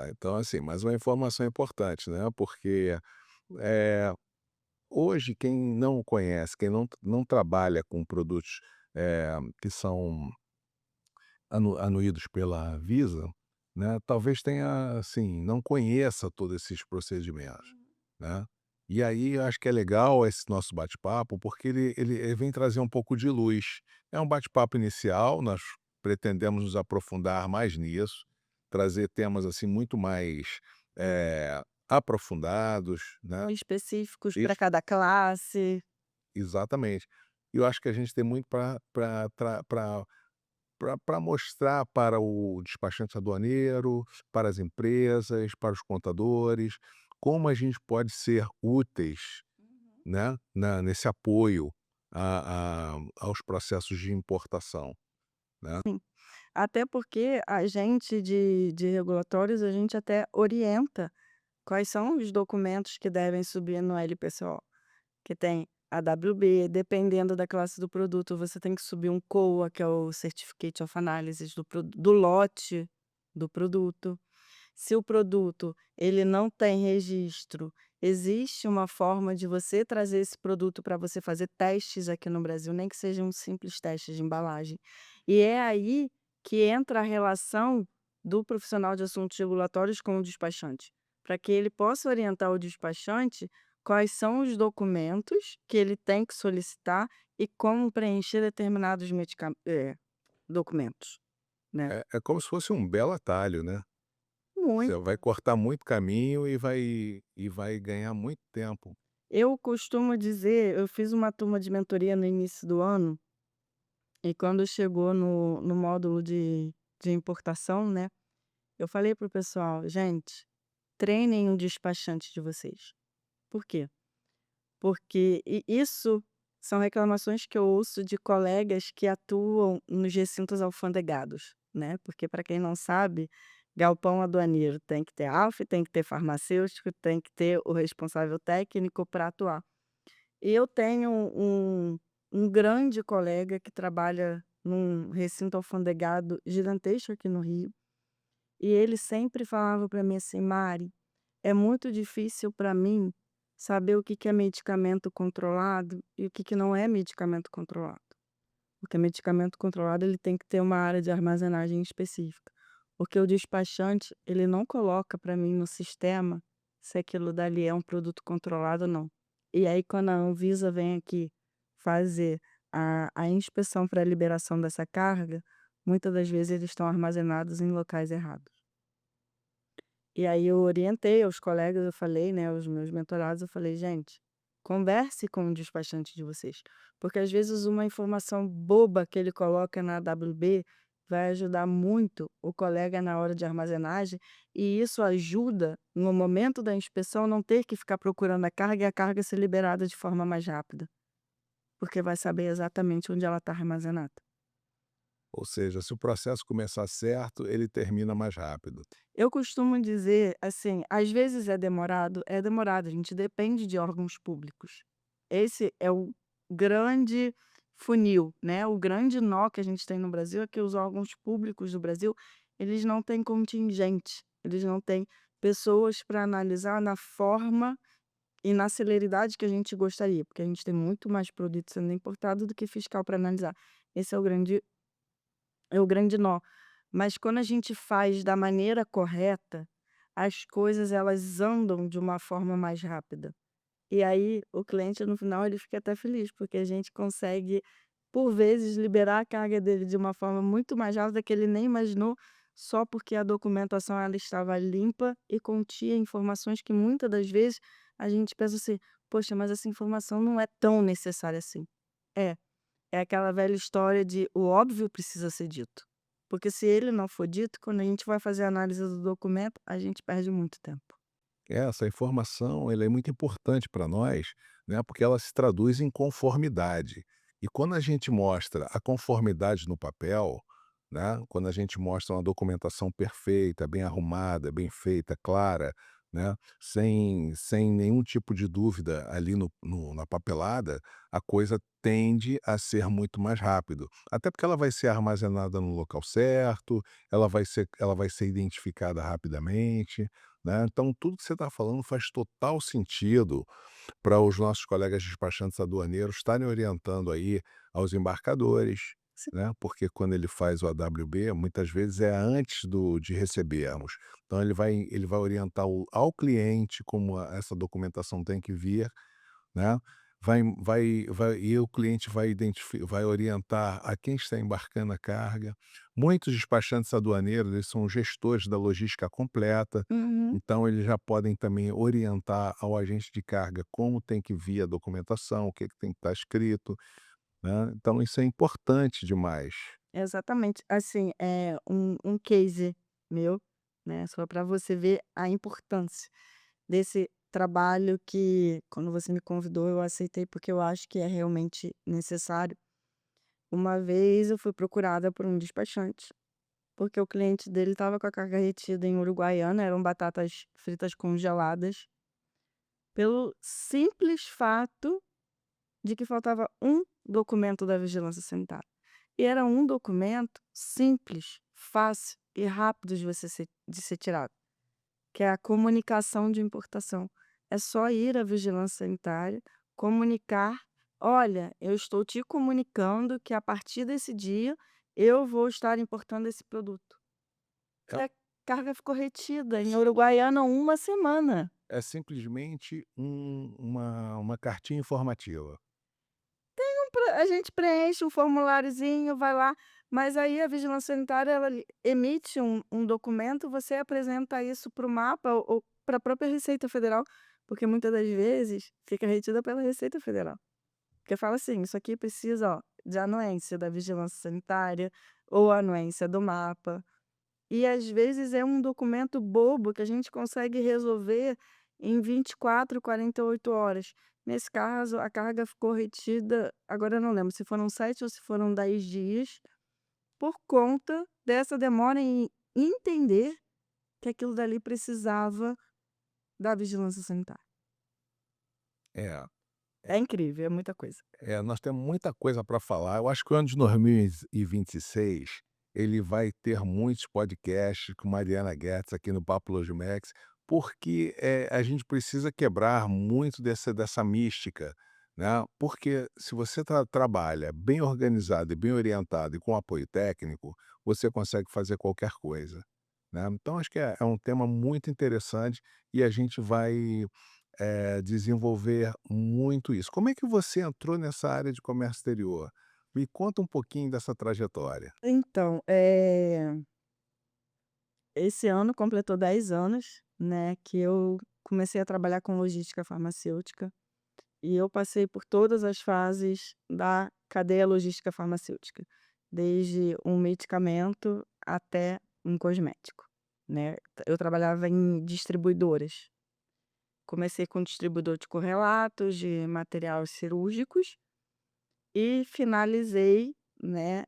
Então assim, mais uma informação importante, né, porque, eh, hoje quem não conhece, quem não trabalha com produtos, que são anuídos pela Visa, né, talvez tenha, assim, não conheça todos esses procedimentos, né. E aí eu acho que é legal esse nosso bate-papo, porque ele vem trazer um pouco de luz. É um bate-papo inicial, nós pretendemos nos aprofundar mais nisso, trazer temas, assim, muito mais, aprofundados, né. Específicos para Isso, cada classe. exatamente. E eu acho que a gente tem muito para mostrar para o despachante aduaneiro, para as empresas, para os contadores, como a gente pode ser úteis, né, nesse apoio aos processos de importação, né. Até porque a gente de regulatórios, a gente até orienta quais são os documentos que devem subir no LPCO, que tem a WB, dependendo da classe do produto, você tem que subir um COA, que é o Certificate of Analysis do lote do produto. Se o produto ele não tem registro, existe uma forma de você trazer esse produto para você fazer testes aqui no Brasil, nem que sejam simples testes de embalagem. E é aí que entra a relação do profissional de assuntos regulatórios com o despachante, para que ele possa orientar o despachante quais são os documentos que ele tem que solicitar e como preencher determinados documentos, né. É como se fosse um belo atalho, né. Você Muito. vai cortar muito caminho e vai ganhar muito tempo. Eu costumo dizer, eu fiz uma turma de mentoria no início do ano, e quando chegou no módulo de importação, né, eu falei para o pessoal: "Gente, treinem um despachante de vocês". Por quê? Porque isso são reclamações que eu ouço de colegas que atuam nos recintos alfandegados, né, porque para quem não sabe, galpão aduaneiro tem que ter ALF, tem que ter farmacêutico, tem que ter o responsável técnico para atuar. E eu tenho um grande colega que trabalha num recinto alfandegado gigantesco aqui no Rio, e ele sempre falava para mim assim: "Mari, é muito difícil para mim saber o que que é medicamento controlado e o que que não é medicamento controlado". Porque medicamento controlado ele tem que ter uma área de armazenagem específica. Porque o despachante, ele não coloca para mim no sistema se aquilo dali é um produto controlado ou não. E aí quando a Anvisa vem aqui fazer a inspeção para a liberação dessa carga, muitas das vezes eles estão armazenados em locais errados. E aí eu orientei aos colegas, eu falei, né, aos meus mentorados, eu falei: "Gente, converse com o despachante de vocês, porque às vezes uma informação boba que ele coloca na WB vai ajudar muito o colega na hora de armazenagem, e isso ajuda, no momento da inspeção, não ter que ficar procurando a carga e a carga ser liberada de forma mais rápida, porque vai saber exatamente onde ela está armazenada". Ou seja, se o processo começar certo, ele termina mais rápido. Eu costumo dizer, assim, às vezes é demorado, a gente depende de órgãos públicos. Esse é o grande funil, né, o grande nó que a gente tem no Brasil é que os órgãos públicos do Brasil, eles não têm contingente, eles não têm pessoas para analisar na forma e na celeridade que a gente gostaria, porque a gente tem muito mais produto sendo importado do que fiscal para analisar. Esse é o grande nó. Mas quando a gente faz da maneira correta, as coisas elas andam de uma forma mais rápida. E aí o cliente no final ele fica até feliz, porque a gente consegue, por vezes, liberar a carga dele de uma forma muito mais rápida que ele nem imaginou, só porque a documentação ela estava limpa e continha informações que muitas das vezes a gente pensa assim: "Poxa, mas essa informação não é tão necessária assim". É. É aquela velha história de o óbvio precisa ser dito. Porque se ele não for dito, quando a gente vai fazer a análise do documento, a gente perde muito tempo. Essa informação ela é muito importante para nós, né, porque ela se traduz em conformidade. E quando a gente mostra a conformidade no papel, né, quando a gente mostra uma documentação perfeita, bem arrumada, bem feita, clara, né, sem nenhum tipo de dúvida ali na papelada, a coisa tende a ser muito mais rápido. Até porque ela vai ser armazenada no local certo, ela vai ser identificada rapidamente, né. Então tudo que você está falando faz total sentido para os nossos colegas despachantes aduaneiros estarem orientando aí aos embarcadores, Sim. né, porque quando ele faz o AWB, muitas vezes é antes de recebermos. Então ele vai orientar ao cliente como essa documentação tem que vir, né, e o cliente vai orientar a quem está embarcando a carga. Muitos despachantes aduaneiros, eles são gestores da logística completa, Uhum. então eles já podem também orientar ao agente de carga como tem que vir a documentação, o que que tem que estar escrito, né, então isso é importante demais. Exatamente. Assim, é um case meu, né, só para você ver a importância desse trabalho que, quando você me convidou, eu aceitei, porque eu acho que é realmente necessário. Uma vez eu fui procurada por um despachante, porque o cliente dele estava com a carga retida em Uruguaiana, eram batatas fritas congeladas, pelo simples fato de que faltava um documento da vigilância sanitária. E era um documento simples, fácil e rápido de ser tirado, que é a comunicação de importação. É só ir à vigilância sanitária, comunicar: "Olha, eu estou te comunicando que a partir desse dia eu vou estar importando esse produto". É E a carga ficou retida em Uruguaiana 1 semana. é simplesmente uma cartinha informativa. A gente preenche um formuláriozinho, vai lá, mas aí a vigilância sanitária ela emite um documento, você apresenta isso para o mapa ou para a própria Receita Federal, porque muitas das vezes fica retida pela Receita Federal. Porque fala assim: "Isso aqui precisa, ó, de anuência da vigilância sanitária ou anuência do mapa". E às vezes é um documento bobo que a gente consegue resolver em 24, 48 horas. Nesse caso, a carga ficou retida, agora eu não lembro se foram 7 ou se foram 10 dias, por conta dessa demora em entender que aquilo dali precisava da vigilância sanitária. É. É incrível, é muita coisa. Nós temos muita coisa para falar. Eu acho que o ano de 2026 ele vai ter muitos podcasts com Mariana Getz aqui no Papo Logimex, porque, a gente precisa quebrar muito dessa mística, né, porque se você trabalha bem organizado e bem orientado e com apoio técnico, você consegue fazer qualquer coisa, né. Então acho que é um tema muito interessante e a gente vai desenvolver muito isso. Como é que você entrou nessa área de comércio exterior? Me conta um pouquinho dessa trajetória. Então, esse ano completou 10 anos, né, que eu comecei a trabalhar com logística farmacêutica. E eu passei por todas as fases da cadeia logística farmacêutica, desde um medicamento até um cosmético, né. Eu trabalhava em distribuidoras. Comecei com distribuidor de correlatos, de materiais cirúrgicos e finalizei, né,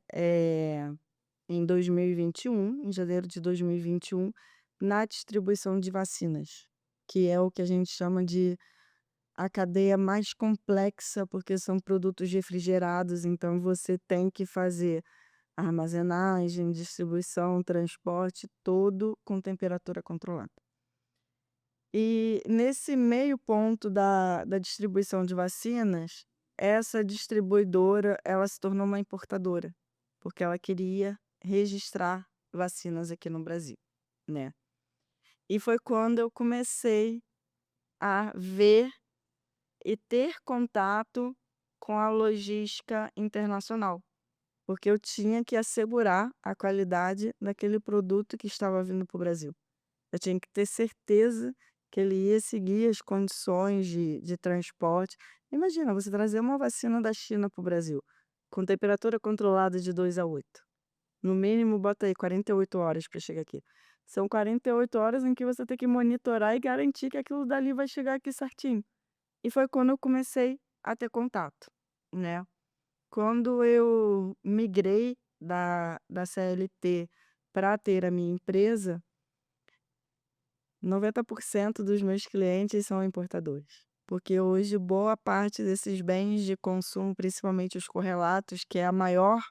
em 2021, em janeiro de 2021, na distribuição de vacinas, que é o que a gente chama de a cadeia mais complexa, porque são produtos refrigerados, então você tem que fazer armazenagem, distribuição, transporte, todo com temperatura controlada. E nesse meio ponto da distribuição de vacinas, essa distribuidora, ela se tornou uma importadora, porque ela queria registrar vacinas aqui no Brasil, né. E foi quando eu comecei a ver e ter contato com a logística internacional, porque eu tinha que assegurar a qualidade daquele produto que estava vindo para o Brasil. Eu tinha que ter certeza que ele ia seguir as condições de transporte. Imagina, você trazer uma vacina da China para o Brasil, com temperatura controlada de 2 a 8. No mínimo, bota aí 48 horas para chegar aqui. São 48 horas em que você tem que monitorar e garantir que aquilo dali vai chegar aqui certinho. E foi quando eu comecei a ter contato, né. Quando eu migrei da CLT para ter a minha empresa, 90% dos meus clientes são importadores. Porque hoje boa parte desses bens de consumo, principalmente os correlatos, que é a maior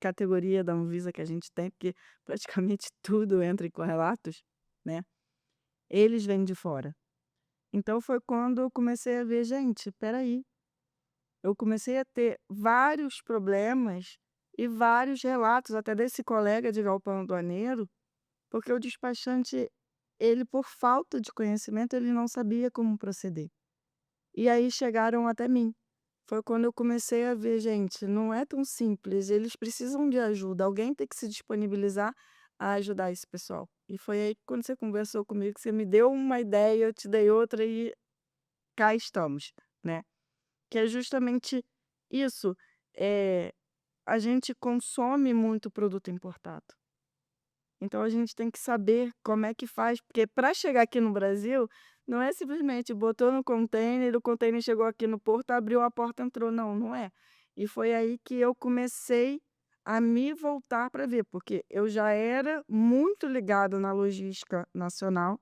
categoria da Anvisa que a gente tem, porque praticamente tudo entra em correlatos, né, eles vêm de fora. Então foi quando eu comecei a ver: "Gente, espera aí". Eu comecei a ter vários problemas e vários relatos até desse colega de galpão aduaneiro, porque o despachante, ele por falta de conhecimento, ele não sabia como proceder. E aí chegaram até mim. Foi quando eu comecei a ver: "Gente, não é tão simples, eles precisam de ajuda, alguém tem que se disponibilizar a ajudar esse pessoal". E foi aí que quando você conversou comigo, que você me deu uma ideia, eu te dei outra e cá estamos, né. Que é justamente isso, eh, a gente consome muito produto importado. Então a gente tem que saber como é que faz, porque para chegar aqui no Brasil, não é simplesmente botou no container, o container chegou aqui no porto, abriu a porta, entrou. Não, não é. E foi aí que eu comecei a me voltar para ver, porque eu já era muito ligado na logística nacional,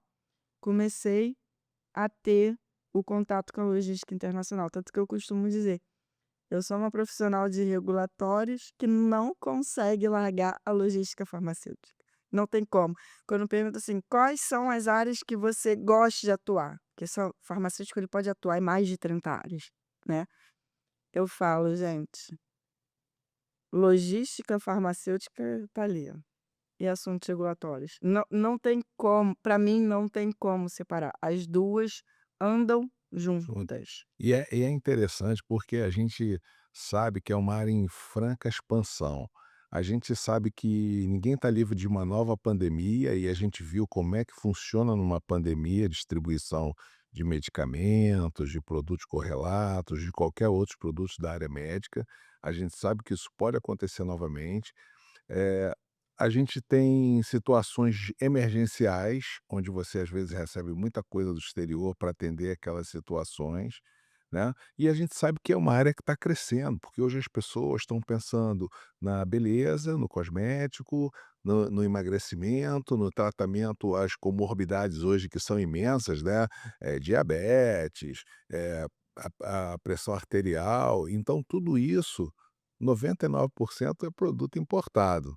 comecei a ter o contato com a logística internacional. Tanto que eu costumo dizer, eu sou uma profissional de regulatórios que não consegue largar a logística farmacêutica. Não tem como. Quando pergunta assim: "Quais são as áreas que você gosta de atuar?", porque só farmacêutico ele pode atuar em mais de 30 áreas, né. Eu falo: "Gente, logística farmacêutica tá ali, ó, e assuntos regulatórios". Não tem como, para mim não tem como separar. As 2 andam Junto. juntas. E é interessante porque a gente sabe que é uma área em franca expansão. A gente sabe que ninguém está livre de uma nova pandemia e a gente viu como é que funciona numa pandemia, a distribuição de medicamentos, de produtos correlatos, de qualquer outros produtos da área médica. A gente sabe que isso pode acontecer novamente. Eh, a gente tem situações emergenciais, onde você às vezes recebe muita coisa do exterior para atender aquelas situações, né, e a gente sabe que é uma área que está crescendo, porque hoje as pessoas estão pensando na beleza, no cosmético, no emagrecimento, no tratamento às comorbidades hoje que são imensas, né, diabetes, a pressão arterial, então tudo isso, 99% é produto importado,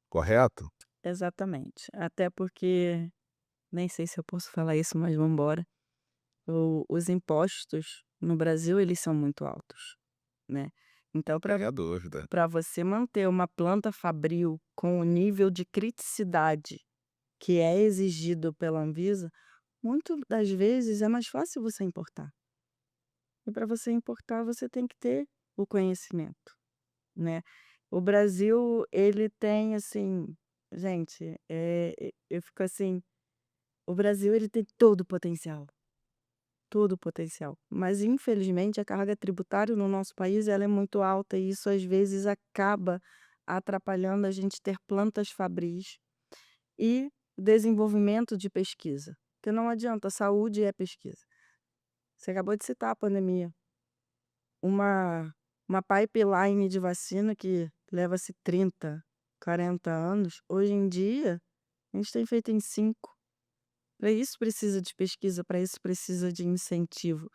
correto? Exatamente. Até porque, nem sei se eu posso falar isso, mas vamos embora. Os impostos no Brasil, eles são muito altos, né. Então Sem a dúvida. para você manter uma planta fabril com o nível de criticidade que é exigido pela Anvisa, muito das vezes é mais fácil você importar. E para você importar, você tem que ter o conhecimento, né. O Brasil, ele tem, assim, gente, eu fico assim, o Brasil ele tem todo o potencial, mas infelizmente a carga tributária no nosso país ela é muito alta e isso às vezes acaba atrapalhando a gente ter plantas fabris e desenvolvimento de pesquisa, porque não adianta, saúde é pesquisa. Você acabou de citar a pandemia, uma uma pipeline de vacina que leva-se 30, 40 anos, hoje em dia a gente tem feito em 5. Para isso precisa de pesquisa, para isso precisa de incentivo.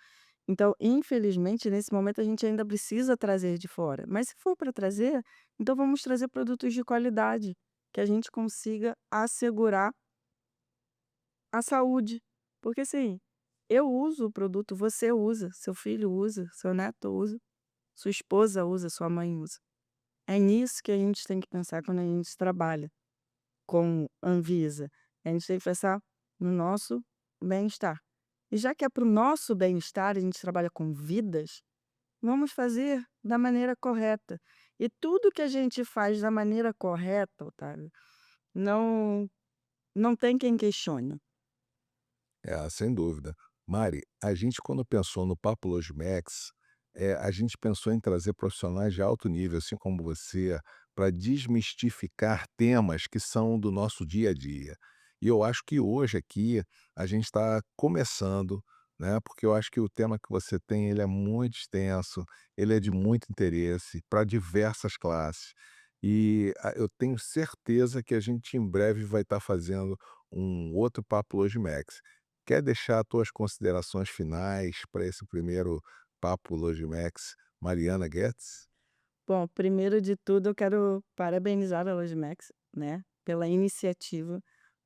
Então, infelizmente, nesse momento a gente ainda precisa trazer de fora, mas se for para trazer, então vamos trazer produtos de qualidade, que a gente consiga assegurar a saúde. Porque assim, eu uso o produto, você usa, seu filho usa, seu neto usa, sua esposa usa, sua mãe usa. É nisso que a gente tem que pensar quando a gente trabalha com Anvisa. A gente tem que pensar no nosso bem-estar. E já que é para o nosso bem-estar, a gente trabalha com vidas, vamos fazer da maneira correta. E tudo que a gente faz da maneira correta, Otávio, não não tem quem questione. É, sem dúvida. Mari, a gente quando pensou no Papo Logimex, a gente pensou em trazer profissionais de alto nível, assim como você, para desmistificar temas que são do nosso dia a dia. E eu acho que hoje aqui a gente está começando, né? Porque eu acho que o tema que você tem, ele é muito extenso, ele é de muito interesse para diversas classes. E eu tenho certeza que a gente em breve vai estar fazendo um outro Papo Logimex. Quer deixar as tuas considerações finais para esse primeiro papo Logimex, Mariana Getz? Bom, primeiro de tudo eu quero parabenizar a Logimex, né, pela iniciativa,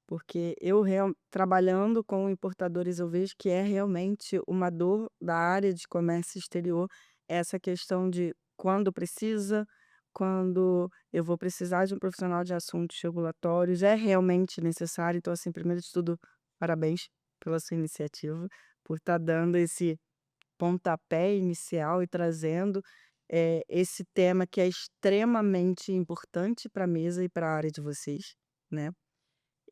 porque eu trabalhando com importadores eu vejo que é realmente uma dor da área de comércio exterior, essa questão de quando precisa, quando eu vou precisar de um profissional de assuntos regulatórios, é realmente necessário. Então, assim, primeiro de tudo, parabéns pela sua iniciativa, por estar dando esse pontapé inicial e trazendo, esse tema que é extremamente importante para a mesa e para a área de vocês, né.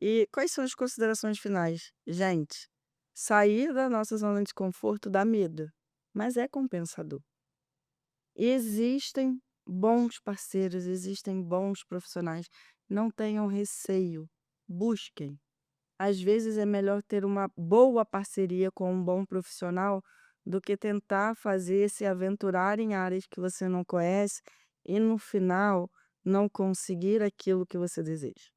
E quais são as considerações finais? Gente, sair da nossa zona de conforto dá medo, mas é compensador. Existem bons parceiros, existem bons profissionais, não tenham receio, busquem. Às vezes é melhor ter uma boa parceria com um bom profissional do que tentar fazer se aventurar em áreas que você não conhece e no final não conseguir aquilo que você deseja.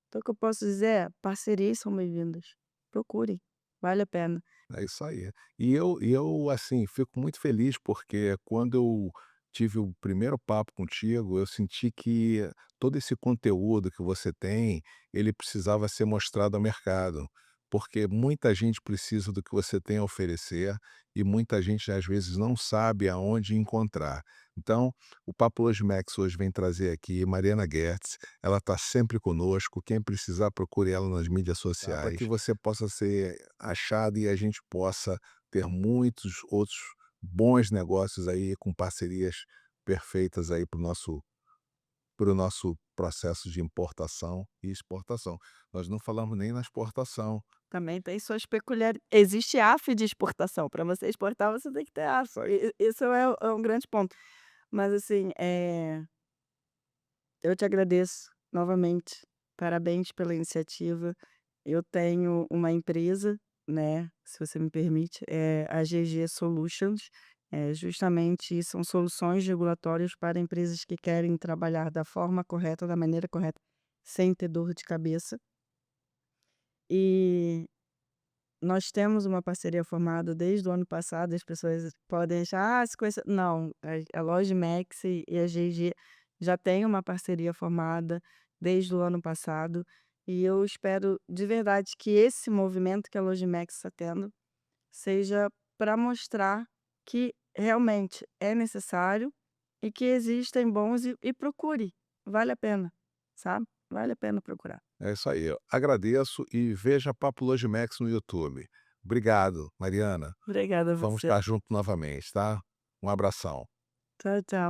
Então o que eu posso dizer é, parcerias são bem-vindas. Procurem, vale a pena. É isso aí. E eu, assim, fico muito feliz, porque quando eu tive o primeiro papo contigo, eu senti que todo esse conteúdo que você tem, ele precisava ser mostrado ao mercado, porque muita gente precisa do que você tem a oferecer e muita gente, às vezes, não sabe aonde encontrar. Então, o Papo Logímex hoje vem trazer aqui Mariana Goertz, ela está sempre conosco, quem precisar procure ela nas mídias Tá, para sociais. que você possa ser achado e a gente possa ter muitos outros bons negócios aí com parcerias perfeitas aí para o nosso processo de importação e exportação. Nós não falamos nem na exportação. Também tem suas peculiaridades. Existe AF de exportação, para você exportar você tem que ter AF, isso é um grande ponto. Mas assim, eu te agradeço novamente, parabéns pela iniciativa. Eu tenho uma empresa, né, se você me permite, é a GG Solutions, justamente são soluções regulatórias para empresas que querem trabalhar da forma correta, da maneira correta, sem ter dor de cabeça. E nós temos uma parceria formada desde o ano passado, as pessoas podem achar: "Ah, se conhece", não, a Logimex e a GG já têm uma parceria formada desde o ano passado, e eu espero de verdade que esse movimento que a Logimex está tendo seja para mostrar que realmente é necessário e que existem bons e procure, vale a pena, sabe, vale a pena procurar. É isso aí. Eu agradeço e veja Papo Logimex no YouTube. Obrigado, Mariana. Obrigada a Vamos você. estar junto novamente, tá? Um abração. Tchau, tchau.